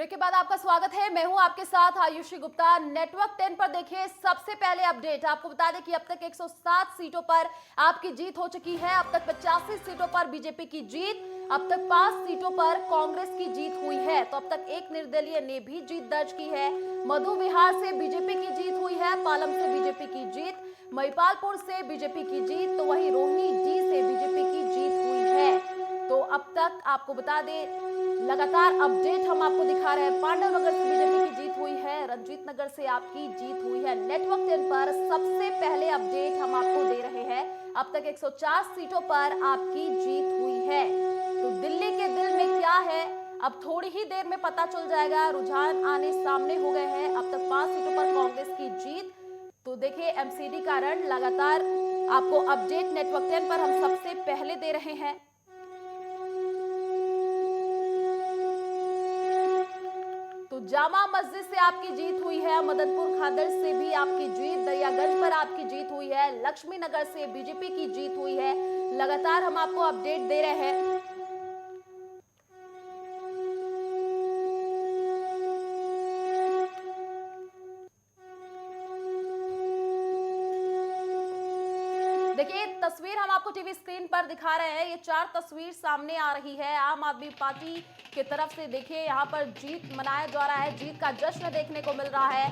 Break के बाद आपका स्वागत है। मैं हूं आपके साथ आयुषी गुप्ता। नेटवर्क 10 पर देखिए सबसे पहले अपडेट। आपको बता दें कि अब तक 107 सीटों पर आपकी जीत हो चुकी है। अब तक 85 सीटों पर बीजेपी की जीत, अब तक 5 सीटों पर कांग्रेस की जीत हुई है। तो अब तक एक निर्दलीय ने भी जीत दर्ज की है। मधु विहार से बीजेपी की जीत हुई है, पालम से बीजेपी की जीत, महिपालपुर से बीजेपी की जीत, तो वहीं रोहिणी जी से बीजेपी की जीत हुई है। तो अब तक आपको बता दें लगातार अपडेट हम आपको दिखा रहे हैं। पांडव नगर से बीजेपी की जीत हुई है, रंजीत नगर से आपकी जीत हुई है। नेटवर्क 10 पर सबसे पहले अपडेट हम आपको दे रहे हैं। अब तक 104 सीटों पर आपकी जीत हुई है। तो दिल्ली के दिल में क्या है, अब थोड़ी ही देर में पता चल जाएगा। रुझान आने सामने हो गए हैं। अब तक 5 सीटों पर कांग्रेस की जीत। तो देखिए एमसीडी का रण लगातार आपको अपडेट नेटवर्क 10 पर हम सबसे पहले दे रहे हैं। तो जामा मस्जिद से आपकी जीत हुई है, मदनपुर खादर से भी आपकी जीत, दरियागंज पर आपकी जीत हुई है, लक्ष्मी नगर से बीजेपी की जीत हुई है। लगातार हम आपको अपडेट दे रहे हैं। देखिए तस्वीर हम आपको टीवी स्क्रीन पर दिखा रहे हैं। ये 4 तस्वीर सामने आ रही है। आम आदमी पार्टी की तरफ से देखिए यहाँ पर जीत मनाया जा रहा है, जीत का जश्न देखने को मिल रहा है।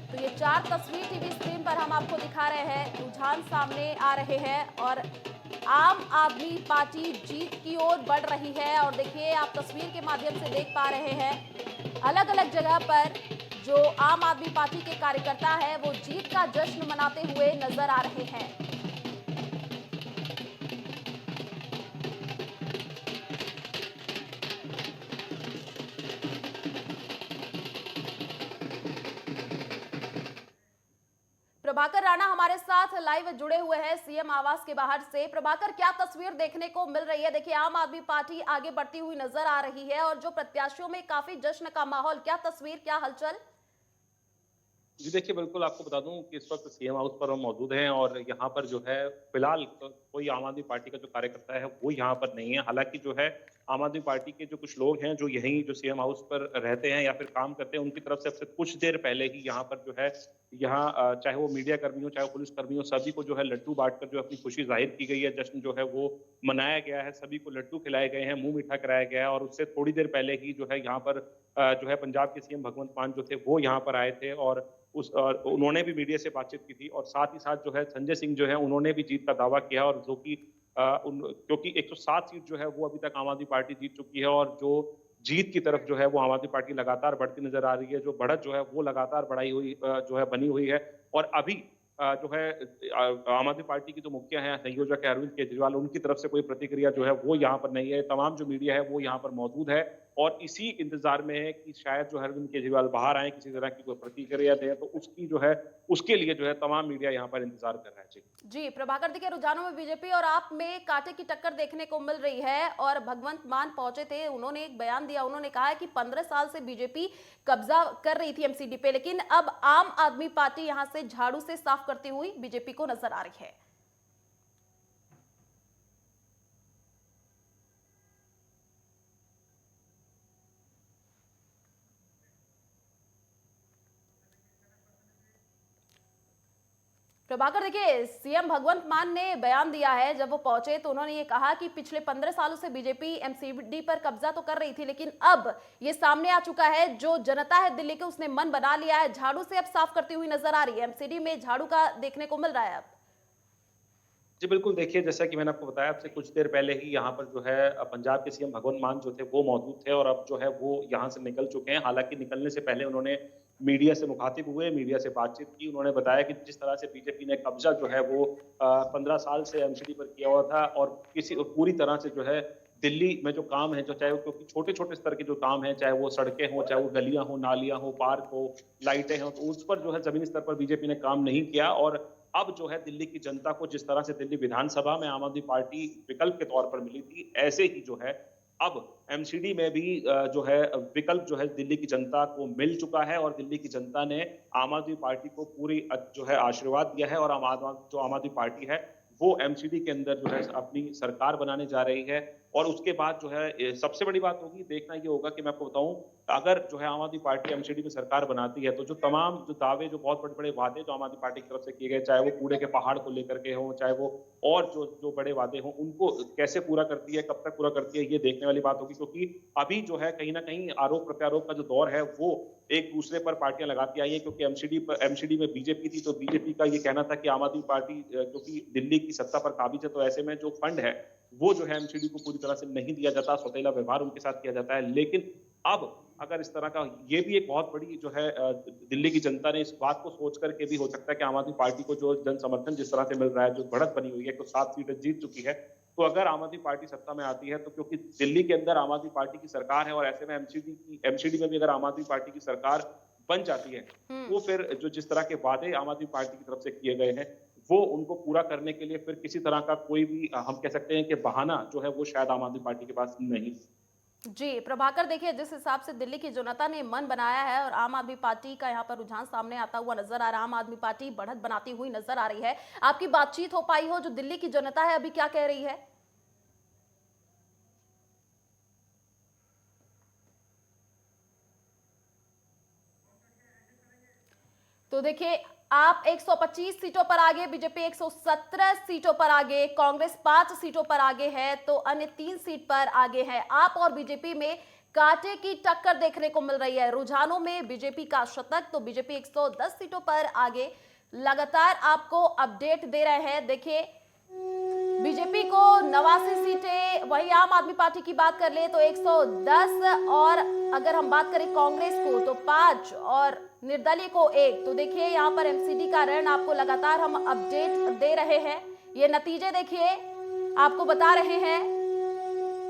तो ये 4 तस्वीर टीवी स्क्रीन पर हम आपको दिखा रहे हैं। रुझान सामने आ रहे हैं और आम आदमी पार्टी जीत की ओर बढ़ रही है। और देखिए आप तस्वीर के माध्यम से देख पा रहे हैं अलग अलग जगह पर जो आम आदमी पार्टी के कार्यकर्ता है वो जीत का जश्न मनाते हुए नजर आ रहे हैं। प्रभाकर राणा हमारे साथ लाइव जुड़े हुए हैं सीएम आवास के बाहर से। प्रभाकर, क्या तस्वीर देखने को मिल रही है? देखिए आम आदमी पार्टी आगे बढ़ती हुई नजर आ रही है और जो प्रत्याशियों में काफी जश्न का माहौल, क्या तस्वीर, क्या हलचल? जी देखिए, बिल्कुल आपको बता दूं कि इस वक्त सीएम हाउस पर हम मौजूद हैं और यहाँ पर जो है फिलहाल कोई आम आदमी पार्टी का जो कार्यकर्ता है वो यहाँ पर नहीं है। हालांकि जो है आम आदमी पार्टी के जो कुछ लोग हैं जो यहीं जो सीएम हाउस पर रहते हैं या फिर काम करते हैं, उनकी तरफ से अब से कुछ देर पहले ही यहाँ पर जो है चाहे वो मीडिया कर्मी हो चाहे वो पुलिस कर्मी हो, सभी को जो है लड्डू बांटकर जो अपनी खुशी जाहिर की गई है। जश्न जो है वो मनाया गया है, सभी को लड्डू खिलाए गए हैं, मुंह मीठा कराया गया है। और उससे थोड़ी देर पहले ही जो है यहाँ पर जो है पंजाब के सीएम भगवंत मान जो थे वो यहाँ पर आए थे और उन्होंने भी मीडिया से बातचीत की थी। और साथ ही साथ जो है संजय सिंह जो है उन्होंने भी जीत का दावा किया और जो कि क्योंकि 107 सीट जो है वो अभी तक आम आदमी पार्टी जीत चुकी है और जो जीत की तरफ जो है वो आम आदमी पार्टी लगातार बढ़ती नजर आ रही है। जो बढ़त जो है वो लगातार बढ़ाई हुई जो है बनी हुई है। और अभी जो है आम आदमी पार्टी की जो मुखिया है, संयोजक है अरविंद केजरीवाल, उनकी तरफ से कोई प्रतिक्रिया जो है वो यहाँ पर नहीं है। तमाम जो मीडिया है वो यहाँ पर मौजूद है और इसी इंतजार में है कि शायद जो अरविंद केजरीवाल बाहर आए, किसी तरह की कोई प्रतिक्रिया दें, तो उसकी जो है उसके लिए जो है तमाम मीडिया यहाँ पर इंतजार कर रहा है। जी प्रभाकर, देखिए रुझानों में बीजेपी और आप में कांटे की टक्कर देखने को मिल रही है और भगवंत मान पहुंचे थे, उन्होंने एक बयान दिया। उन्होंने कहा है कि 15 साल से बीजेपी कब्जा कर रही थी एमसीडी पे, लेकिन अब आम आदमी पार्टी यहां से झाड़ू से साफ करती हुई बीजेपी को नजर आ रही है। प्रभाकर, देखिए सीएम भगवंत मान ने बयान दिया है। जब वो पहुंचे तो उन्होंने ये कहा कि पिछले 15 सालों से बीजेपी एमसीडी पर कब्जा तो कर रही थी, लेकिन अब ये सामने आ चुका है, जो जनता है दिल्ली के उसने मन बना लिया है, झाड़ू से अब साफ करती हुई नजर आ रही है। एमसीडी में झाड़ू का देखने को मिल रहा है अब। जी बिल्कुल, देखिए जैसा कि मैंने आपको बताया, आपसे कुछ देर पहले ही यहाँ पर जो है पंजाब के सीएम भगवंत मान जो थे वो मौजूद थे और अब जो है वो यहाँ से निकल चुके हैं। हालांकि निकलने से पहले उन्होंने मीडिया से मुखातिब हुए, मीडिया से बातचीत की। उन्होंने बताया कि जिस तरह से बीजेपी ने कब्जा जो है वो 15 साल से एमसीडी पर किया हुआ था और किसी पूरी तरह से जो है दिल्ली में जो काम है, जो चाहे वो क्योंकि छोटे छोटे स्तर के जो काम है, चाहे वो सड़कें हों, चाहे वो गलियां हों, नालियां हों, पार्क हो, लाइटें हों, तो उस पर जो है जमीनी स्तर पर बीजेपी ने काम नहीं किया। और अब जो है दिल्ली की जनता को जिस तरह से दिल्ली विधानसभा में आम आदमी पार्टी विकल्प के तौर पर मिली थी, ऐसे ही जो है अब एमसीडी में भी जो है विकल्प जो है दिल्ली की जनता को मिल चुका है और दिल्ली की जनता ने आम आदमी पार्टी को पूरी जो है आशीर्वाद दिया है। और जो आम आदमी पार्टी है वो एमसीडी के अंदर जो है अपनी सरकार बनाने जा रही है। और उसके बाद जो है सबसे बड़ी बात होगी, देखना ये होगा कि मैं आपको बताऊं, अगर जो है आम आदमी पार्टी एमसीडी में सरकार बनाती है तो जो तमाम जो दावे, जो बहुत बड़े बड़े वादे जो आम आदमी पार्टी की तरफ से किए गए, चाहे वो कूड़े के पहाड़ को लेकर के हों, चाहे वो और जो जो बड़े वादे हों, उनको कैसे पूरा करती है, कब तक पूरा करती है, ये देखने वाली बात होगी। क्योंकि अभी जो है कहीं ना कहीं आरोप प्रत्यारोप का जो दौर है वो एक दूसरे पर पार्टियां लगाती आई है। क्योंकि एमसीडी में बीजेपी थी, तो बीजेपी का ये कहना था कि आम आदमी पार्टी क्योंकि दिल्ली की सत्ता पर काबिज है, तो ऐसे में जो फंड है वो जो है एमसीडी को पूरी तरह से नहीं दिया जाता, सौतेला व्यवहार उनके साथ किया जाता है। लेकिन अब अगर इस तरह का, ये भी एक बहुत बड़ी जो है दिल्ली की जनता ने इस बात को सोच करके भी हो सकता है कि आम आदमी पार्टी को जो जन समर्थन जिस तरह से मिल रहा है, जो बढ़त बनी हुई है, तो 7 सीटें जीत चुकी है, तो अगर आम आदमी पार्टी सत्ता में आती है, तो क्योंकि दिल्ली के अंदर आम आदमी पार्टी की सरकार है और ऐसे में एमसीडी में भी अगर आम आदमी पार्टी की सरकार बन जाती है, तो फिर जो जिस तरह के वादे आम आदमी पार्टी की तरफ से किए गए हैं, वो उनको पूरा करने के लिए फिर किसी तरह का कोई भी हम कह सकते हैं कि बहाना जो है वो शायद आम आदमी पार्टी के पास नहीं। जी प्रभाकर, देखिए जिस हिसाब से दिल्ली की जनता ने मन बनाया है और आम आदमी पार्टी का यहाँ पर रुझान सामने आता हुआ नजर आ रहा है, आम आदमी पार्टी बढ़त बनाती हुई नजर आ रही है। आपकी बातचीत हो पाई हो, जो दिल्ली की जनता है अभी क्या कह रही है? तो देखिए, आप 125 सीटों पर आगे, बीजेपी 117 सीटों पर आगे, कांग्रेस 5 सीटों पर आगे है, तो अन्य 3 सीट पर आगे है। आप और बीजेपी में कांटे की टक्कर देखने को मिल रही है। रुझानों में बीजेपी का शतक, तो बीजेपी 110 सीटों पर आगे। लगातार आपको अपडेट दे रहे हैं। देखिए, बीजेपी को 89 सीटें, वही आम आदमी पार्टी की बात कर ले तो 110, और अगर हम बात करें कांग्रेस को तो 5 और निर्दलीय को 1। तो देखिए यहाँ पर एमसीडी का रण आपको लगातार हम अपडेट दे रहे हैं। ये नतीजे देखिए, आपको बता रहे हैं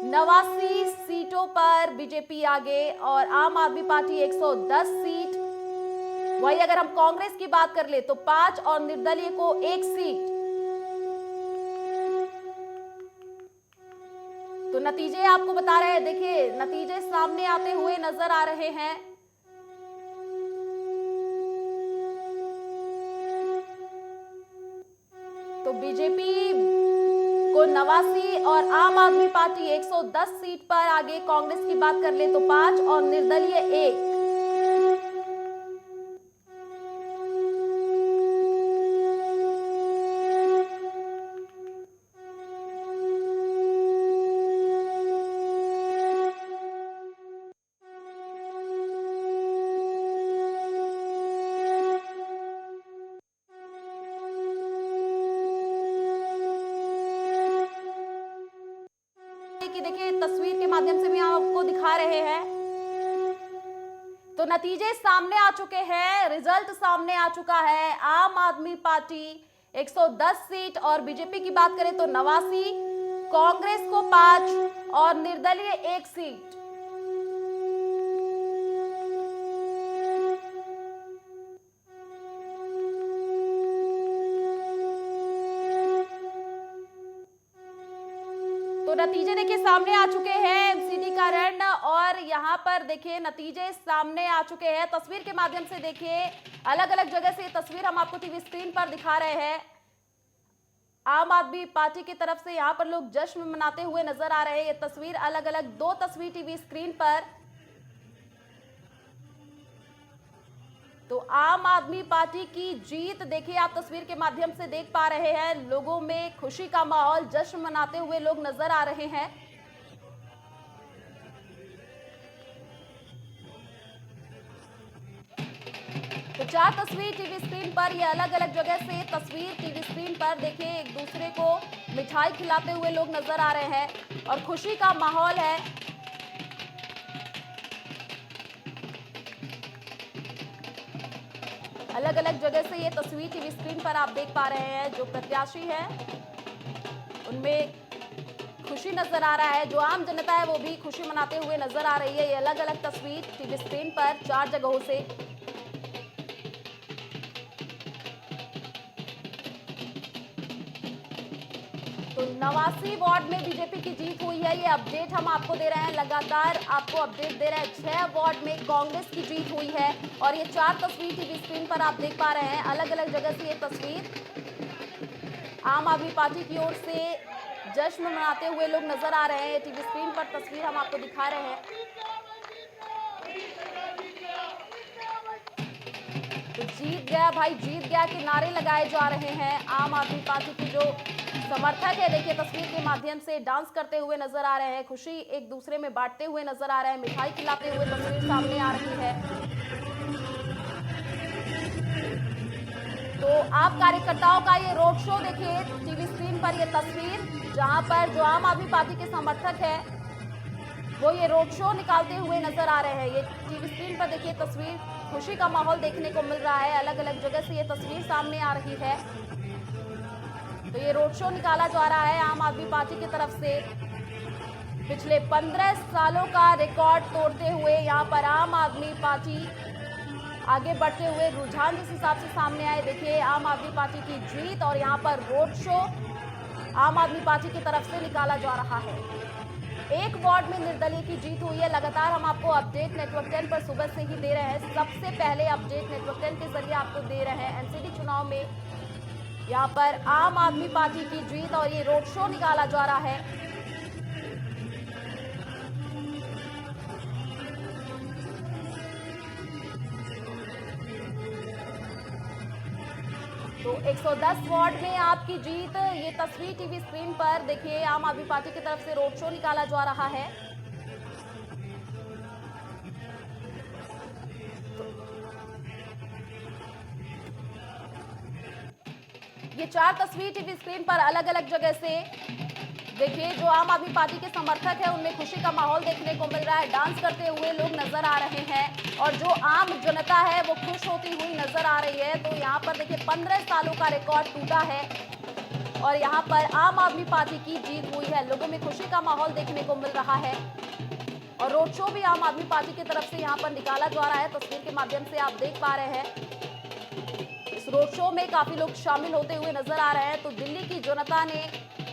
89 सीटों पर बीजेपी आगे और आम आदमी पार्टी 110 सीट। वही अगर हम कांग्रेस की बात कर ले तो 5 और निर्दलीय को 1 सीट। तो नतीजे आपको बता रहे हैं, देखिए नतीजे सामने आते हुए नजर आ रहे हैं। तो बीजेपी को 89 और आम आदमी पार्टी 110 सीट पर आगे। कांग्रेस की बात कर ले तो 5 और निर्दलीय 1। कि देखिए तस्वीर के माध्यम से भी हम आपको दिखा रहे हैं। तो नतीजे सामने आ चुके हैं, रिजल्ट सामने आ चुका है। आम आदमी पार्टी 110 सीट और बीजेपी की बात करें तो 89, कांग्रेस को 5 और निर्दलीय 1 सीट। तो नतीजे देखिए सामने आ चुके हैं, एमसीडी का रण, और यहाँ पर देखिए नतीजे सामने आ चुके हैं। तस्वीर के माध्यम से देखिए, अलग अलग जगह से ये तस्वीर हम आपको टीवी स्क्रीन पर दिखा रहे हैं। आम आदमी पार्टी की तरफ से यहाँ पर लोग जश्न मनाते हुए नजर आ रहे हैं। ये तस्वीर अलग अलग 2 तस्वीर टीवी स्क्रीन पर। तो आम आदमी पार्टी की जीत देखिए, आप तस्वीर के माध्यम से देख पा रहे हैं। लोगों में खुशी का माहौल, जश्न मनाते हुए लोग नजर आ रहे हैं। तो 4 तस्वीर टीवी स्क्रीन पर, ये अलग अलग जगह से तस्वीर टीवी स्क्रीन पर देखिए, एक दूसरे को मिठाई खिलाते हुए लोग नजर आ रहे हैं और खुशी का माहौल है। अलग अलग जगह से ये तस्वीर टीवी स्क्रीन पर आप देख पा रहे हैं। जो प्रत्याशी है उनमें खुशी नजर आ रहा है, जो आम जनता है वो भी खुशी मनाते हुए नजर आ रही है। ये अलग अलग तस्वीर टीवी स्क्रीन पर 4 जगहों से। तो 89 वार्ड में बीजेपी की जीत हुई है, ये अपडेट हम आपको दे रहे हैं। लगातार आपको अपडेट दे रहे हैं। 6 वार्ड में कांग्रेस की जीत हुई है और ये 4 तस्वीर टीवी स्क्रीन पर आप देख पा रहे हैं। अलग अलग जगह से ये तस्वीर आम आदमी पार्टी की ओर से जश्न मनाते हुए लोग नजर आ रहे हैं। टीवी स्क्रीन पर तस्वीर हम आपको दिखा रहे हैं। तो जीत गया भाई, जीत गया के नारे लगाए जा रहे हैं। आम आदमी पार्टी की जो समर्थक है, देखिए तस्वीर के माध्यम से डांस करते हुए नजर आ रहे हैं, खुशी एक दूसरे में बांटते हुए नजर आ रहे हैं, मिठाई खिलाते हुए तस्वीर सामने आ रही है। तो आप कार्यकर्ताओं का ये रोड शो देखिए टीवी स्क्रीन पर, ये तस्वीर जहां पर जो आम आदमी पार्टी के समर्थक है वो ये रोड शो निकालते हुए नजर आ रहे हैं। ये टीवी स्क्रीन पर देखिए तस्वीर, खुशी का माहौल देखने को मिल रहा है। अलग अलग जगह से ये तस्वीर सामने आ रही है। तो ये रोड शो निकाला जा रहा है आम आदमी पार्टी की तरफ से। पिछले 15 सालों का रिकॉर्ड तोड़ते हुए यहाँ पर आम आदमी पार्टी आगे बढ़ते हुए रुझान जिस हिसाब से सामने आए, देखिए आम आदमी पार्टी की जीत और यहाँ पर रोड शो आम आदमी पार्टी की तरफ से निकाला जा रहा है। एक वार्ड में निर्दलीय की जीत हुई है। लगातार हम आपको अपडेट नेटवर्क 10 पर सुबह से ही दे रहे हैं। सबसे पहले अपडेट नेटवर्क 10 के जरिए आपको दे रहे हैं। एमसीडी चुनाव में यहाँ पर आम आदमी पार्टी की जीत और ये रोड शो निकाला जा रहा है। तो 110 वार्ड में आपकी जीत, ये तस्वीर टीवी स्क्रीन पर देखिए आम आदमी पार्टी की तरफ से रोड शो निकाला जा रहा है। ये 4 तस्वीर टीवी स्क्रीन पर अलग अलग जगह से देखिए जो आम आदमी पार्टी के समर्थक है उनमें खुशी का माहौल देखने को मिल रहा है। डांस करते हुए लोग नजर आ रहे हैं और जो आम जनता है वो खुश होती हुई नजर आ रही है। तो यहाँ पर देखिए 15 सालों का रिकॉर्ड टूटा है और यहाँ पर आम आदमी पार्टी की जीत हुई है। लोगों में खुशी का माहौल देखने को मिल रहा है और रोड शो भी आम आदमी पार्टी की तरफ से यहाँ पर निकाला जा रहा है। तस्वीर के माध्यम से आप देख पा रहे हैं इस रोड शो में काफी लोग शामिल होते हुए नजर आ रहे हैं। तो दिल्ली की जनता ने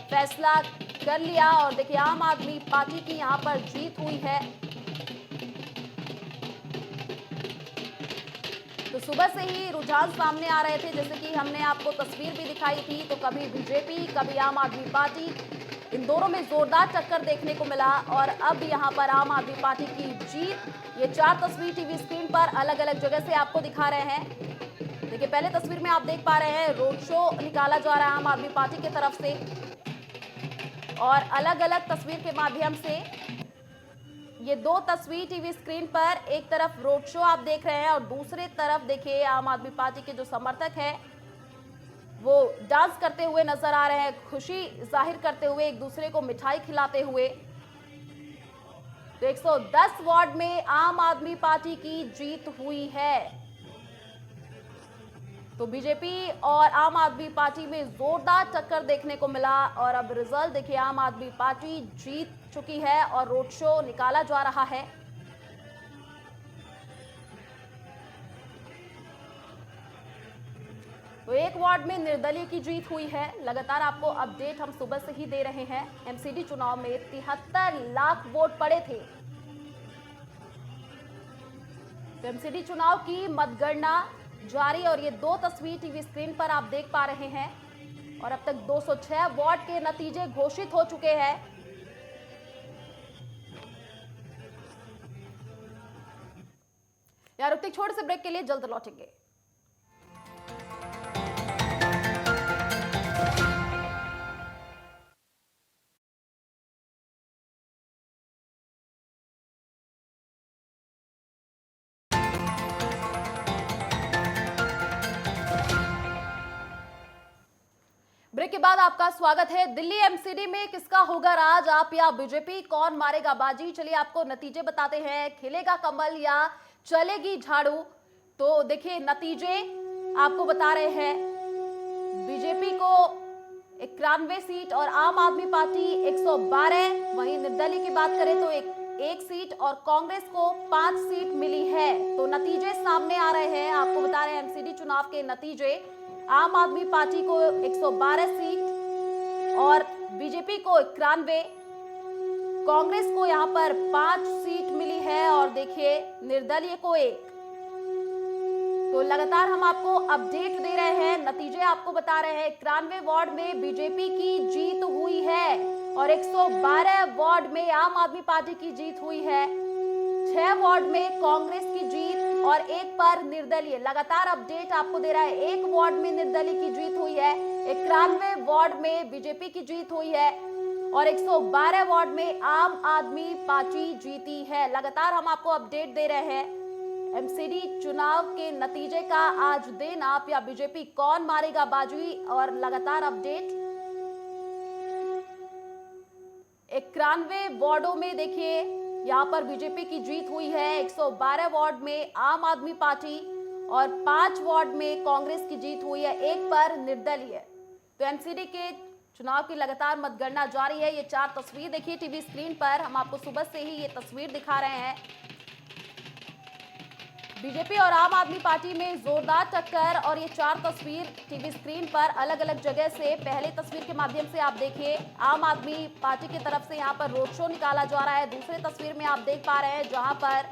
फैसला कर लिया और देखिए आम आदमी पार्टी की यहाँ पर जीत हुई है। तो सुबह से ही रुझान सामने आ रहे थे, जैसे कि हमने आपको तस्वीर भी दिखाई थी। तो कभी बीजेपी कभी आम आदमी पार्टी, इन दोनों में जोरदार टक्कर देखने को मिला और अब यहाँ पर आम आदमी पार्टी की जीत। ये 4 तस्वीर टीवी स्क्रीन पर अलग अलग जगह से आपको दिखा रहे हैं। देखिए पहले तस्वीर में आप देख पा रहे हैं रोड शो निकाला जा रहा है आम आदमी पार्टी की तरफ से और अलग अलग तस्वीर के माध्यम से ये 2 तस्वीर टीवी स्क्रीन पर, एक तरफ रोड शो आप देख रहे हैं और दूसरे तरफ देखिए आम आदमी पार्टी के जो समर्थक हैं वो डांस करते हुए नजर आ रहे हैं, खुशी जाहिर करते हुए, एक दूसरे को मिठाई खिलाते हुए। तो 110 वार्ड में आम आदमी पार्टी की जीत हुई है। तो बीजेपी और आम आदमी पार्टी में जोरदार टक्कर देखने को मिला और अब रिजल्ट देखिए आम आदमी पार्टी जीत चुकी है और रोड शो निकाला जा रहा है। तो एक वार्ड में निर्दलीय की जीत हुई है। लगातार आपको अपडेट हम सुबह से ही दे रहे हैं। एमसीडी चुनाव में 73 लाख वोट पड़े थे। तो एमसीडी चुनाव की मतगणना जारी और ये 2 तस्वीर टीवी स्क्रीन पर आप देख पा रहे हैं और अब तक 206 वार्ड के नतीजे घोषित हो चुके हैं। यार रुकते छोटे से ब्रेक के लिए, जल्द लौटेंगे। ब्रेक के बाद आपका स्वागत है। दिल्ली एमसीडी में किसका होगा राज, आप या बीजेपी, कौन मारेगा बाजी? चलिए आपको नतीजे बताते हैं। खिलेगा कमल या चलेगी झाड़ू? तो देखिए नतीजे आपको बता रहे हैं। बीजेपी को 91 सीट और आम आदमी पार्टी 112। वहीं निर्दलीय की बात करें तो एक सीट और कांग्रेस को 5 सीट मिली है। तो नतीजे सामने आ रहे हैं, आपको बता रहे हैं एमसीडी चुनाव के नतीजे। आम आदमी पार्टी को 112 सीट और बीजेपी को 91, कांग्रेस को यहां पर 5 सीट मिली है और देखिए निर्दलीय को 1। तो लगातार हम आपको अपडेट दे रहे हैं, नतीजे आपको बता रहे हैं। 91 वार्ड में बीजेपी की जीत हुई है। और 112 वार्ड में आम आदमी पार्टी की जीत हुई है, 6 वार्ड में कांग्रेस की जीत और 1 पर निर्दलीय। लगातार अपडेट आपको दे रहा है, 1 वार्ड में निर्दलीय की जीत हुई है, 91 वार्ड में बीजेपी की जीत हुई है और 112 वार्ड में आम आदमी पार्टी जीती है। लगातार हम आपको अपडेट दे रहे हैं एमसीडी चुनाव के नतीजे का। आज दिन आप या बीजेपी कौन मारेगा बाजी, और लगातार अपडेट 91 वार्डों में देखिए यहाँ पर बीजेपी की जीत हुई है, 112 वार्ड में आम आदमी पार्टी और 5 वार्ड में कांग्रेस की जीत हुई है, 1 पर निर्दलीय। तो एमसीडी के चुनाव की लगातार मतगणना जारी है। ये 4 तस्वीर देखिए टीवी स्क्रीन पर, हम आपको सुबह से ही ये तस्वीर दिखा रहे हैं। बीजेपी और आम आदमी पार्टी में जोरदार टक्कर और ये 4 तस्वीर टीवी स्क्रीन पर अलग अलग जगह से। पहले तस्वीर के माध्यम से आप देखिए आम आदमी पार्टी की तरफ से यहाँ पर रोड शो निकाला जा रहा है। दूसरे तस्वीर में आप देख पा रहे हैं जहाँ पर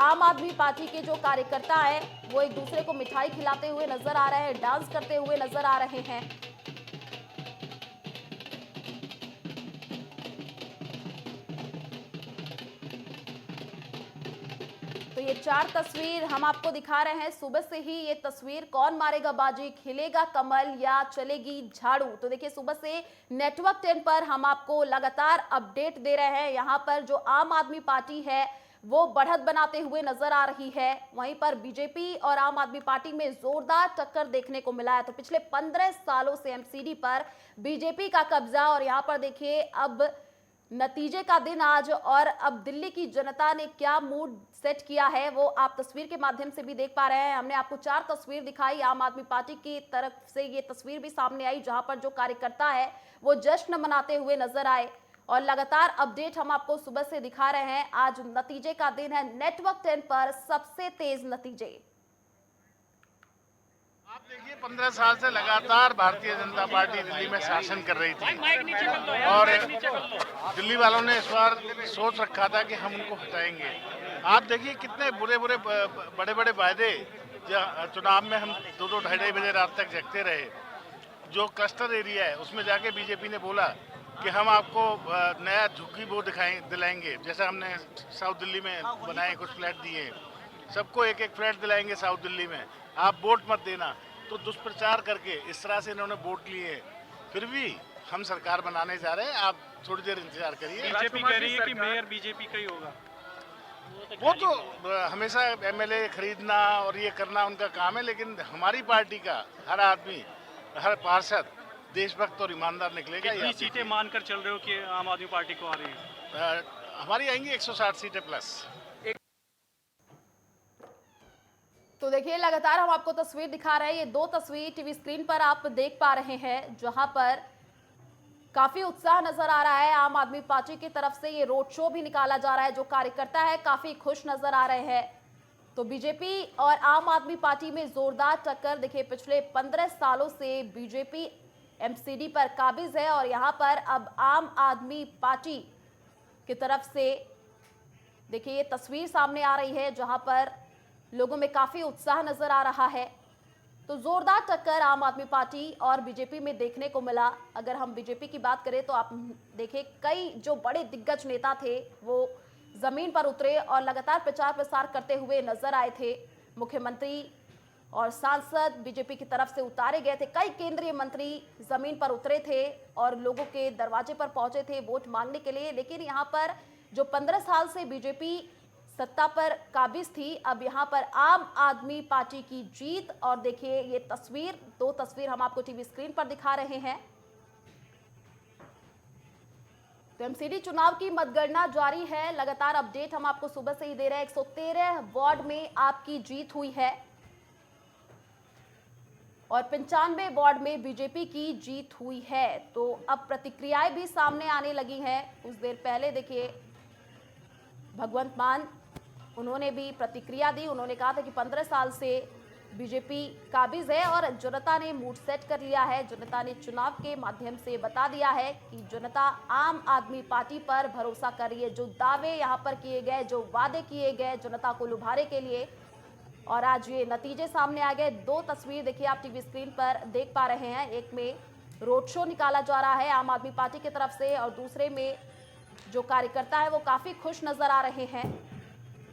आम आदमी पार्टी के जो कार्यकर्ता हैं वो एक दूसरे को मिठाई खिलाते हुए नजर आ रहे हैं, डांस करते हुए नजर आ रहे हैं। तो ये 4 तस्वीर हम आपको दिखा रहे हैं सुबह से ही। ये तस्वीर कौन मारेगा बाजी, खिलेगा कमल या चलेगी झाड़ू। तो देखिए सुबह से नेटवर्क 10 पर हम आपको लगातार अपडेट दे रहे हैं। यहाँ पर जो आम आदमी पार्टी है वो बढ़त बनाते हुए नजर आ रही है, वहीं पर बीजेपी और आम आदमी पार्टी में जोरदार टक्कर देखने को मिला है। तो पिछले 15 सालों से एमसीडी पर बीजेपी का कब्जा, और यहाँ पर देखिए अब नतीजे का दिन आज, और अब दिल्ली की जनता ने क्या मूड सेट किया है वो आप तस्वीर के माध्यम से भी देख पा रहे हैं। हमने आपको 4 तस्वीर दिखाई, आम आदमी पार्टी की तरफ से ये तस्वीर भी सामने आई जहां पर जो कार्यकर्ता है वो जश्न मनाते हुए नजर आए, और लगातार अपडेट हम आपको सुबह से दिखा रहे हैं। आज नतीजे का दिन है, नेटवर्क 10 पर सबसे तेज नतीजे। आप देखिए 15 साल से लगातार भारतीय जनता पार्टी दिल्ली में शासन कर रही थी और दिल्ली वालों ने इस बार सोच रखा था कि हम उनको हटाएंगे। आप देखिए कितने बड़े बड़े वायदे, चुनाव में हम 2-2 ढाई बजे रात तक जगते रहे। जो क्लस्टर एरिया है उसमें जाके बीजेपी ने बोला कि हम आपको नया झुग्गी वो दिलाएंगे, जैसा हमने साउथ दिल्ली में बनाए, कुछ फ्लैट दिए, सबको एक एक फ्लैट दिलाएंगे साउथ दिल्ली में, आप वोट मत देना। तो दुष्प्रचार करके इस तरह से इन्होंने वोट लिए। फिर भी हम सरकार बनाने जा रहे हैं, आप थोड़ी देर इंतजार करिए। बीजेपी कह रही है कि मेयर बीजेपी का ही होगा। वो तो हमेशा एमएलए खरीदना और ये करना उनका काम है, लेकिन हमारी पार्टी का हर आदमी, हर पार्षद देशभक्त और ईमानदार निकलेगा। कितनी सीटें मानकर चल रहे हो कि आम आदमी पार्टी को आ रही है? हमारी आएंगी 160 सीटें प्लस। तो देखिए लगातार हम आपको तस्वीर दिखा रहे हैं। ये 2 तस्वीर टीवी स्क्रीन पर आप देख पा रहे हैं जहां पर काफी उत्साह नजर आ रहा है। आम आदमी पार्टी की तरफ से ये रोड शो भी निकाला जा रहा है, जो कार्यकर्ता है काफी खुश नजर आ रहे हैं। तो बीजेपी और आम आदमी पार्टी में जोरदार टक्कर। देखिए पिछले 15 सालों से बीजेपी एमसीडी पर काबिज है, और यहाँ पर अब आम आदमी पार्टी की तरफ से देखिए ये तस्वीर सामने आ रही है जहां पर लोगों में काफी उत्साह नजर आ रहा है। तो जोरदार टक्कर आम आदमी पार्टी और बीजेपी में देखने को मिला। अगर हम बीजेपी की बात करें तो आप देखें कई जो बड़े दिग्गज नेता थे वो जमीन पर उतरे और लगातार प्रचार प्रसार करते हुए नजर आए थे। मुख्यमंत्री और सांसद बीजेपी की तरफ से उतारे गए थे, कई केंद्रीय मंत्री जमीन पर उतरे थे और लोगों के दरवाजे पर पहुंचे थे वोट मांगने के लिए। लेकिन यहाँ पर जो 15 साल से बीजेपी सत्ता पर काबिज थी, अब यहाँ पर आम आदमी पार्टी की जीत। और देखिए ये तस्वीर, 2 तस्वीर हम आपको टीवी स्क्रीन पर दिखा रहे हैं। तो एमसीडी चुनाव की मतगणना जारी है, लगातार अपडेट हम आपको सुबह से ही दे रहे हैं। 113 वार्ड में आपकी जीत हुई है और 95 वार्ड में बीजेपी की जीत हुई है। तो अब प्रतिक्रियाएं भी सामने आने लगी हैं। कुछ देर पहले देखिए भगवंत मान, उन्होंने भी प्रतिक्रिया दी। उन्होंने कहा था कि 15 साल से बीजेपी काबिज है और जनता ने मूड सेट कर लिया है। जनता ने चुनाव के माध्यम से बता दिया है कि जनता आम आदमी पार्टी पर भरोसा कर रही है। जो दावे यहाँ पर किए गए, जो वादे किए गए जनता को लुभाने के लिए, और आज ये नतीजे सामने आ गए। 2 तस्वीर देखिए आप टीवी स्क्रीन पर देख पा रहे हैं। एक में रोड शो निकाला जा रहा है आम आदमी पार्टी की तरफ से, और दूसरे में जो कार्यकर्ता है वो काफी खुश नजर आ रहे हैं,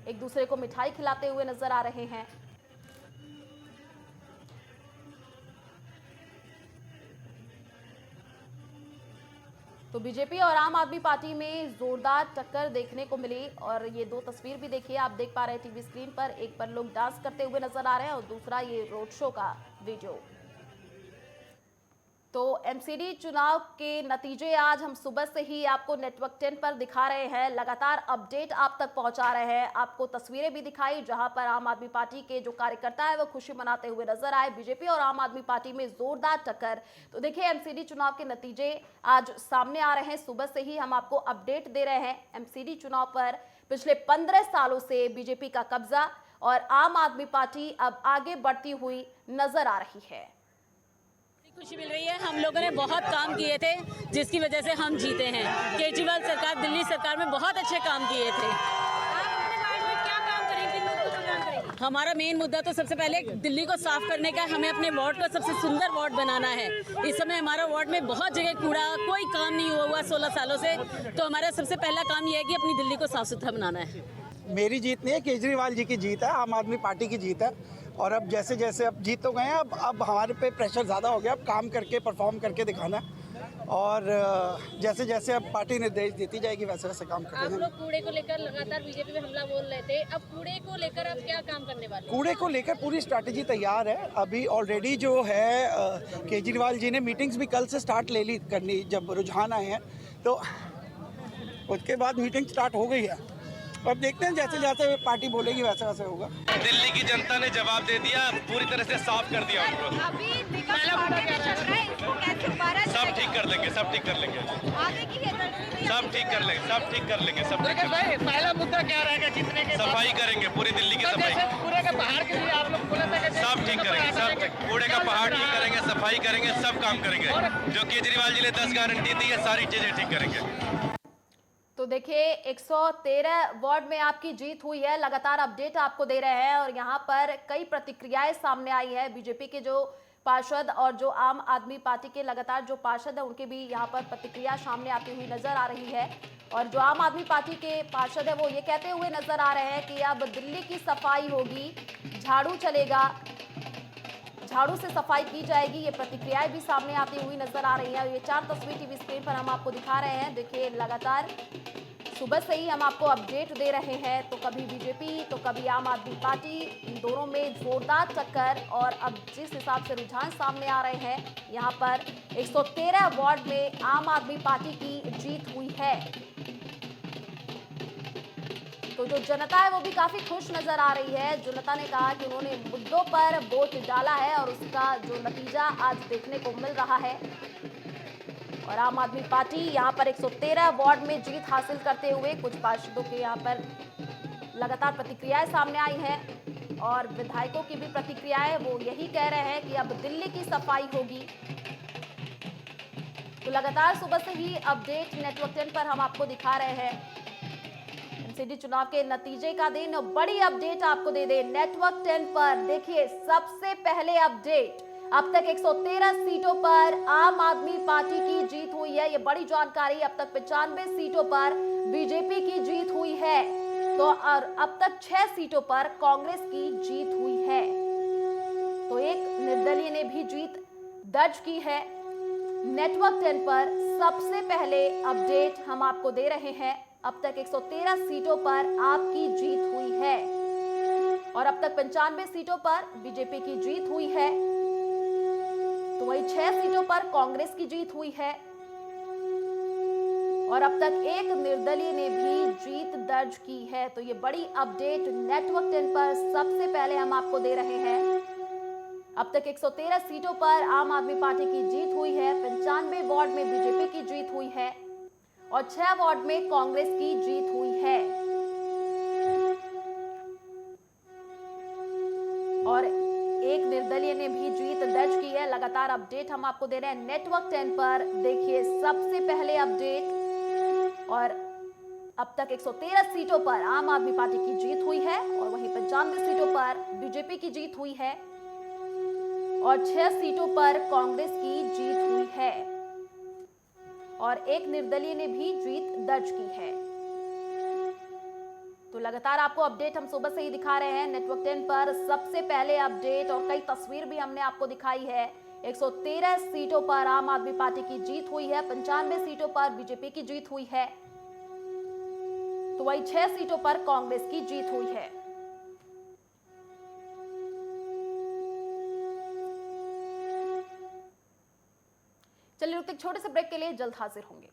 एक दूसरे को मिठाई खिलाते हुए नजर आ रहे हैं। तो बीजेपी और आम आदमी पार्टी में जोरदार टक्कर देखने को मिली, और ये दो तस्वीर भी देखिए, आप देख पा रहे हैं टीवी स्क्रीन पर, एक पर लोग डांस करते हुए नजर आ रहे हैं और दूसरा ये रोड शो का वीडियो। तो एमसीडी चुनाव के नतीजे आज हम सुबह से ही आपको नेटवर्क 10 पर दिखा रहे हैं, लगातार अपडेट आप तक पहुंचा रहे हैं, आपको तस्वीरें भी दिखाई जहां पर आम आदमी पार्टी के जो कार्यकर्ता है वो खुशी मनाते हुए नजर आए। बीजेपी और आम आदमी पार्टी में जोरदार टक्कर। तो देखिए एमसीडी चुनाव के नतीजे आज सामने आ रहे हैं, सुबह से ही हम आपको अपडेट दे रहे हैं। एमसीडी चुनाव पर पिछले 15 सालों से बीजेपी का कब्जा, और आम आदमी पार्टी अब आगे बढ़ती हुई नजर आ रही है। खुशी मिल रही है। हम लोगों ने बहुत काम किए थे जिसकी वजह से हम जीते हैं। केजरीवाल सरकार, दिल्ली सरकार में बहुत अच्छे काम किए थे। क्या काम करेंगे? हमारा मेन मुद्दा तो सबसे पहले दिल्ली को साफ करने का, हमें अपने वार्ड को सबसे सुंदर वार्ड बनाना है। इस समय हमारा वार्ड में बहुत जगह कूड़ा, कोई काम नहीं हुआ 16 सालों से, तो हमारा सबसे पहला काम यह है कि अपनी दिल्ली को साफ सुथरा बनाना है। मेरी जीत नहीं है, केजरीवाल जी की जीत है, आम आदमी पार्टी की जीत है। और अब जैसे जैसे अब जीत तो गए हैं, अब हमारे पे प्रेशर ज़्यादा हो गया, अब काम करके परफॉर्म करके दिखाना, और जैसे जैसे अब पार्टी निर्देश देती जाएगी वैसे वैसे काम आप करेंगे। लोग कूड़े को लेकर लगातार बीजेपी में हमला बोल रहे थे, अब कूड़े को लेकर आप क्या काम करने वाले हैं? कूड़े को लेकर पूरी स्ट्रैटेजी तैयार है। अभी ऑलरेडी जो है केजरीवाल जी ने मीटिंग्स भी कल से स्टार्ट ले ली करनी, जब रुझान आए हैं तो उसके बाद मीटिंग स्टार्ट हो गई है। अब देखते हैं जैसे जैसे पार्टी बोलेगी वैसे वैसे होगा। दिल्ली की जनता ने जवाब दे दिया, पूरी तरह से साफ कर दिया उनको। अभी इसको कैसे दोबारा सब ठीक कर लेंगे, सब ठीक कर लेंगे, आगे की रणनीति सब ठीक कर लेंगे, सब ठीक कर लेंगे, सब ठीक कर लेंगे। पहला मुद्दा क्या रहेगा जीतने के? सफाई करेंगे, पूरी दिल्ली की सफाई, पूरे के पहाड़ के लिए आप लोग बोला था कि सब ठीक करेंगे, सब कूड़े का पहाड़ ठीक करेंगे, सफाई करेंगे, सब काम करेंगे। जो केजरीवाल जी ने 10 गारंटी दी है, सारी चीजें ठीक करेंगे। तो देखिए 113 वार्ड में आपकी जीत हुई है, लगातार अपडेट आपको दे रहे हैं, और यहाँ पर कई प्रतिक्रियाएं सामने आई है। बीजेपी के जो पार्षद और जो आम आदमी पार्टी के लगातार जो पार्षद है उनके भी यहाँ पर प्रतिक्रिया सामने आती हुई नजर आ रही है। और जो आम आदमी पार्टी के पार्षद है वो ये कहते हुए नजर आ रहे हैं कि अब दिल्ली की सफाई होगी, झाड़ू चलेगा, झाड़ू से सफाई की जाएगी। ये प्रतिक्रियाएं भी सामने आती हुई नजर आ रही है। ये 4 तस्वीर टीवी स्क्रीन पर हम आपको दिखा रहे हैं। देखिए लगातार सुबह से ही हम आपको अपडेट दे रहे हैं, तो कभी बीजेपी तो कभी आम आदमी पार्टी, इन दोनों में जोरदार टक्कर। और अब जिस हिसाब से रुझान सामने आ रहे हैं, यहाँ पर 113 वार्ड में आम आदमी पार्टी की जीत हुई है। तो जो जनता है वो भी काफी खुश नजर आ रही है। जनता ने कहा कि उन्होंने मुद्दों पर वोट डाला है और उसका जो नतीजा आज देखने को मिल रहा है। और आम आदमी पार्टी यहाँ पर 113 वार्ड में जीत हासिल करते हुए, कुछ पार्षदों के यहाँ पर लगातार प्रतिक्रियाएं सामने आई हैं, और विधायकों की भी प्रतिक्रियाएं वो यही कह रहे हैं कि अब दिल्ली की सफाई होगी। तो लगातार सुबह से ही अपडेट नेटवर्क 10 पर हम आपको दिखा रहे हैं। एमसीडी चुनाव के नतीजे का दिन, बड़ी अपडेट आपको दे दे नेटवर्क 10 पर। देखिए सबसे पहले अपडेट, अब तक 113 सीटों पर आम आदमी पार्टी की जीत हुई है, ये बड़ी जानकारी। अब तक 95 सीटों पर बीजेपी की जीत हुई है, तो और अब तक 6 सीटों पर कांग्रेस की जीत हुई है। तो एक निर्दलीय ने भी जीत दर्ज की है। नेटवर्क 10 पर सबसे पहले अपडेट हम आपको दे रहे हैं। अब तक 113 सीटों पर आपकी जीत हुई है, और अब तक 95 सीटों पर बीजेपी की जीत हुई है। तो वही 6 सीटों पर कांग्रेस की जीत हुई है, और अब तक एक निर्दलीय ने भी जीत दर्ज की है। तो ये बड़ी अपडेट नेटवर्क 10 पर सबसे पहले हम आपको दे रहे हैं। अब तक 113 सीटों पर आम आदमी पार्टी की जीत हुई है, 95 वार्ड में बीजेपी की जीत हुई है, और 6 वार्ड में कांग्रेस की जीत हुई है। और एक निर्दलीय ने भी जीत दर्ज की है। लगातार अपडेट हम आपको दे रहे हैं नेटवर्क 10 पर। देखिए सबसे पहले अपडेट, और अब तक 113 सीटों पर आम आदमी पार्टी की जीत हुई है, और वहीं 95 सीटों पर बीजेपी की जीत हुई है। और 6 सीटों पर कांग्रेस की जीत हुई है और एक निर्दलीय ने भी जीत दर्ज की है। तो लगातार आपको अपडेट हम सुबह से ही दिखा रहे हैं नेटवर्क 10 पर। सबसे पहले अपडेट और कई तस्वीर भी हमने आपको दिखाई है। 113 सीटों पर आम आदमी पार्टी की जीत हुई है, 95 सीटों पर बीजेपी की जीत हुई है, तो वही 6 सीटों पर कांग्रेस की जीत हुई है। चलिए रुकते एक छोटे से ब्रेक के लिए, जल्द हाजिर होंगे।